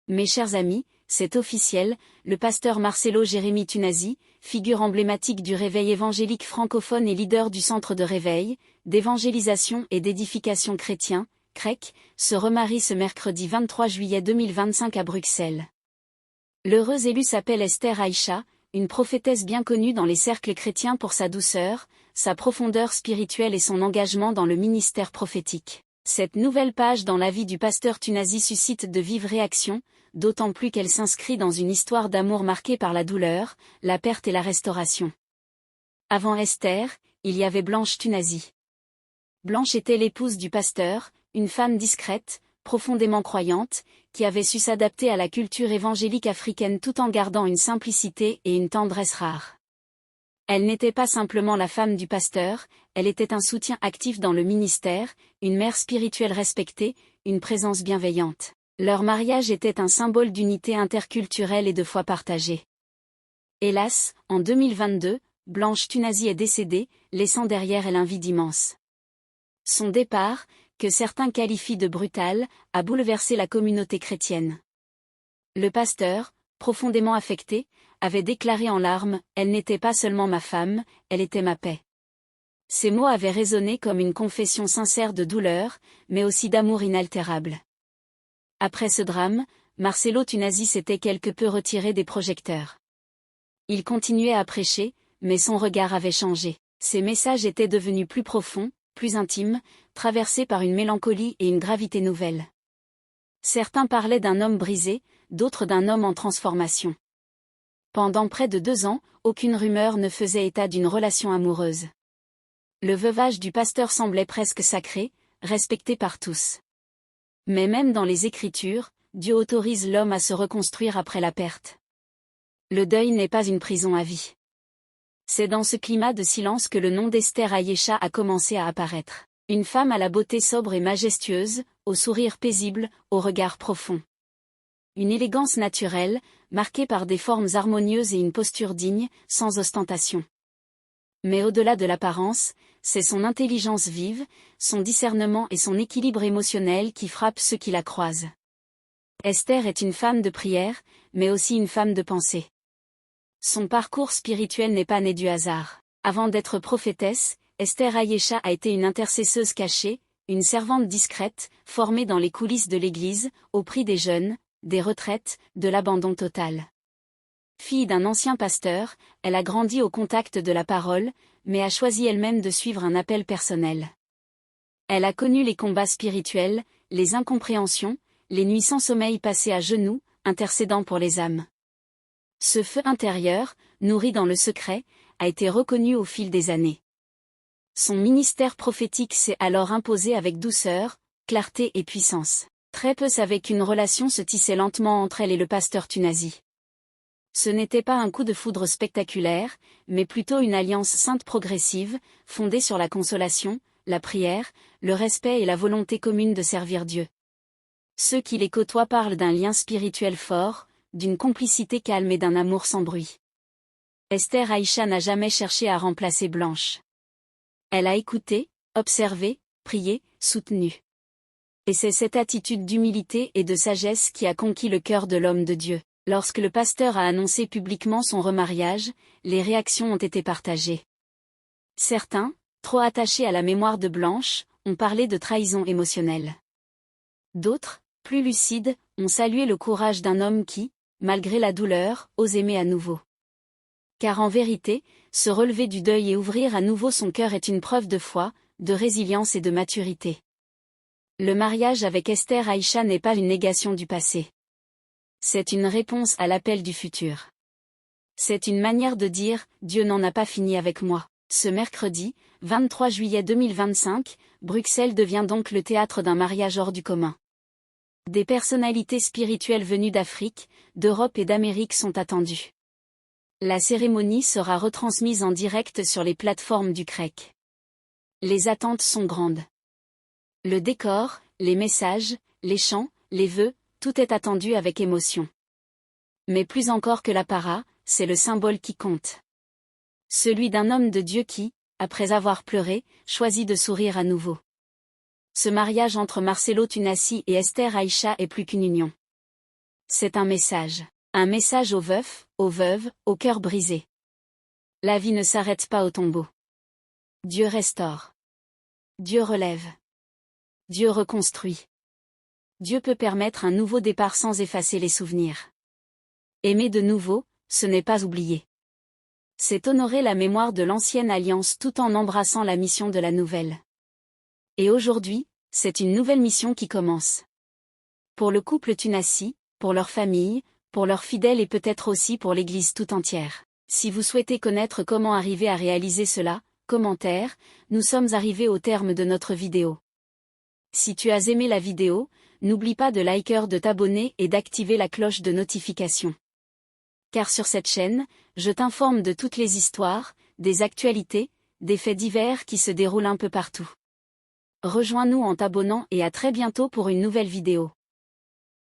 Mes chers amis, c'est officiel, le pasteur Marcelo Jérémy Tunasi, figure emblématique du réveil évangélique francophone et leader du centre de réveil, d'évangélisation et d'édification chrétien, CREC, se remarie ce mercredi 23 juillet 2025 à Bruxelles. L'heureuse élue s'appelle Esther Aïcha, une prophétesse bien connue dans les cercles chrétiens pour sa douceur, sa profondeur spirituelle et son engagement dans le ministère prophétique. Cette nouvelle page dans la vie du pasteur Tunasi suscite de vives réactions, d'autant plus qu'elle s'inscrit dans une histoire d'amour marquée par la douleur, la perte et la restauration. Avant Esther, il y avait Blanche Tunasi. Blanche était l'épouse du pasteur, une femme discrète, profondément croyante, qui avait su s'adapter à la culture évangélique africaine tout en gardant une simplicité et une tendresse rares. Elle n'était pas simplement la femme du pasteur, elle était un soutien actif dans le ministère, une mère spirituelle respectée, une présence bienveillante. Leur mariage était un symbole d'unité interculturelle et de foi partagée. Hélas, en 2022, Blanche Tunasi est décédée, laissant derrière elle un vide immense. Son départ, que certains qualifient de brutal, a bouleversé la communauté chrétienne. Le pasteur, profondément affecté, avait déclaré en larmes « Elle n'était pas seulement ma femme, elle était ma paix ». Ces mots avaient résonné comme une confession sincère de douleur, mais aussi d'amour inaltérable. Après ce drame, Marcelo Tunasi s'était quelque peu retiré des projecteurs. Il continuait à prêcher, mais son regard avait changé. Ses messages étaient devenus plus profonds, plus intimes, traversés par une mélancolie et une gravité nouvelles. Certains parlaient d'un homme brisé, d'autres d'un homme en transformation. Pendant près de 2 ans, aucune rumeur ne faisait état d'une relation amoureuse. Le veuvage du pasteur semblait presque sacré, respecté par tous. Mais même dans les Écritures, Dieu autorise l'homme à se reconstruire après la perte. Le deuil n'est pas une prison à vie. C'est dans ce climat de silence que le nom d'Esther Aïcha a commencé à apparaître. Une femme à la beauté sobre et majestueuse, au sourire paisible, au regard profond. Une élégance naturelle, marquée par des formes harmonieuses et une posture digne, sans ostentation. Mais au-delà de l'apparence, c'est son intelligence vive, son discernement et son équilibre émotionnel qui frappent ceux qui la croisent. Esther est une femme de prière, mais aussi une femme de pensée. Son parcours spirituel n'est pas né du hasard. Avant d'être prophétesse, Esther Aïcha a été une intercesseuse cachée, une servante discrète, formée dans les coulisses de l'Église, au prix des jeunes, des retraites, de l'abandon total. Fille d'un ancien pasteur, elle a grandi au contact de la parole, mais a choisi elle-même de suivre un appel personnel. Elle a connu les combats spirituels, les incompréhensions, les nuits sans sommeil passées à genoux, intercédant pour les âmes. Ce feu intérieur, nourri dans le secret, a été reconnu au fil des années. Son ministère prophétique s'est alors imposé avec douceur, clarté et puissance. Très peu savaient qu'une relation se tissait lentement entre elle et le pasteur Tunasi. Ce n'était pas un coup de foudre spectaculaire, mais plutôt une alliance sainte progressive, fondée sur la consolation, la prière, le respect et la volonté commune de servir Dieu. Ceux qui les côtoient parlent d'un lien spirituel fort, d'une complicité calme et d'un amour sans bruit. Esther Aïcha n'a jamais cherché à remplacer Blanche. Elle a écouté, observé, prié, soutenu. Et c'est cette attitude d'humilité et de sagesse qui a conquis le cœur de l'homme de Dieu. Lorsque le pasteur a annoncé publiquement son remariage, les réactions ont été partagées. Certains, trop attachés à la mémoire de Blanche, ont parlé de trahison émotionnelle. D'autres, plus lucides, ont salué le courage d'un homme qui, malgré la douleur, ose aimer à nouveau. Car en vérité, se relever du deuil et ouvrir à nouveau son cœur est une preuve de foi, de résilience et de maturité. Le mariage avec Esther Aïcha n'est pas une négation du passé. C'est une réponse à l'appel du futur. C'est une manière de dire « Dieu n'en a pas fini avec moi ». Ce mercredi, 23 juillet 2025, Bruxelles devient donc le théâtre d'un mariage hors du commun. Des personnalités spirituelles venues d'Afrique, d'Europe et d'Amérique sont attendues. La cérémonie sera retransmise en direct sur les plateformes du CREC. Les attentes sont grandes. Le décor, les messages, les chants, les vœux, tout est attendu avec émotion. Mais plus encore que l'apparat, c'est le symbole qui compte. Celui d'un homme de Dieu qui, après avoir pleuré, choisit de sourire à nouveau. Ce mariage entre Marcelo Tunasi et Esther Aïcha est plus qu'une union. C'est un message. Un message aux veufs, aux veuves, au cœur brisé. La vie ne s'arrête pas au tombeau. Dieu restaure. Dieu relève. Dieu reconstruit. Dieu peut permettre un nouveau départ sans effacer les souvenirs. Aimer de nouveau, ce n'est pas oublier. C'est honorer la mémoire de l'ancienne alliance tout en embrassant la mission de la nouvelle. Et aujourd'hui, c'est une nouvelle mission qui commence. Pour le couple Tunasi, pour leur famille, pour leurs fidèles et peut-être aussi pour l'Église tout entière. Si vous souhaitez connaître comment arriver à réaliser cela, commentaire, nous sommes arrivés au terme de notre vidéo. Si tu as aimé la vidéo, n'oublie pas de liker, de t'abonner et d'activer la cloche de notification. Car sur cette chaîne, je t'informe de toutes les histoires, des actualités, des faits divers qui se déroulent un peu partout. Rejoins-nous en t'abonnant et à très bientôt pour une nouvelle vidéo.